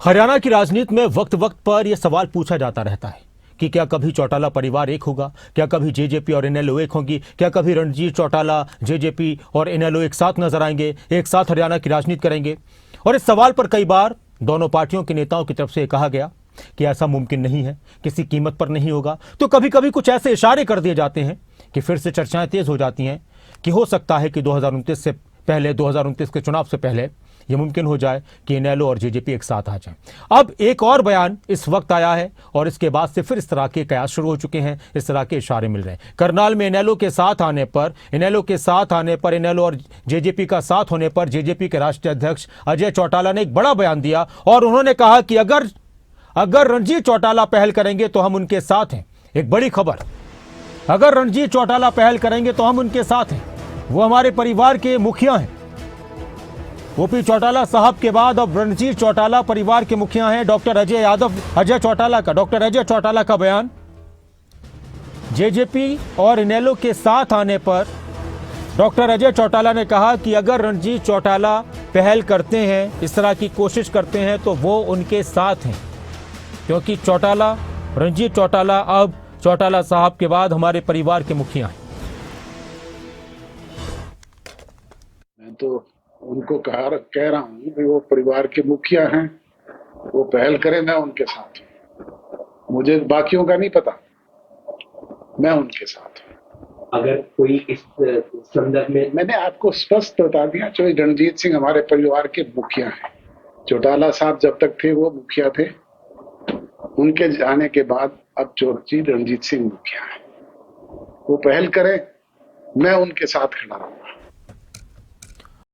हरियाणा की राजनीति में वक्त वक्त पर यह सवाल पूछा जाता रहता है कि क्या कभी चौटाला परिवार एक होगा, क्या कभी जेजेपी और इनेलो एक होंगी, क्या कभी रणजीत चौटाला, जेजेपी और इनेलो एक साथ नजर आएंगे, एक साथ हरियाणा की राजनीति करेंगे। और इस सवाल पर कई बार दोनों पार्टियों के नेताओं की तरफ से कहा गया कि ऐसा मुमकिन नहीं है, किसी कीमत पर नहीं होगा। तो कभी कभी कुछ ऐसे इशारे कर दिए जाते हैं कि फिर से चर्चाएं तेज हो जाती हैं कि हो सकता है कि 2029 के चुनाव से पहले यह मुमकिन हो जाए कि इनेलो और जेजेपी एक साथ आ जाएं। अब एक और बयान इस वक्त आया है और इसके बाद से फिर इस तरह के कयास शुरू हो चुके हैं, इस तरह के इशारे मिल रहे हैं। करनाल में इनेलो के साथ आने पर इनेलो और जेजेपी का साथ होने पर जेजेपी के राष्ट्रीय अध्यक्ष अजय चौटाला ने एक बड़ा बयान दिया और उन्होंने कहा कि अगर रणजीत चौटाला पहल करेंगे तो हम उनके साथ हैं। एक बड़ी खबर, अगर रणजीत चौटाला पहल करेंगे तो हम उनके साथ हैं। वो हमारे परिवार के मुखिया हैं। ओपी चौटाला साहब के बाद अब रणजीत चौटाला परिवार के मुखिया हैं। डॉक्टर अजय चौटाला का बयान। जेजेपी और इनेलो के साथ आने पर डॉक्टर अजय चौटाला ने कहा कि अगर रणजीत चौटाला पहल करते हैं, इस तरह की कोशिश करते हैं, तो वो उनके साथ हैं, क्योंकि रणजीत चौटाला अब चौटाला साहब के बाद हमारे परिवार के मुखिया हैं। मैं तो उनको कह रहा हूँ कि वो परिवार के मुखिया हैं, वो पहल करें, मैं उनके साथ हूँ। मुझे बाकियों का नहीं पता, मैं उनके साथ हूँ। अगर कोई इस संदर्भ में, मैंने आपको स्पष्ट बता दिया, जो रणजीत सिंह हमारे परिवार के मुखिया हैं। चौटाला साहब जब तक थे वो मुखिया थे, उनके जाने के बाद अब रणजीत सिंह मुखिया है। वो पहल करें, मैं उनके साथ खड़ा हूँ।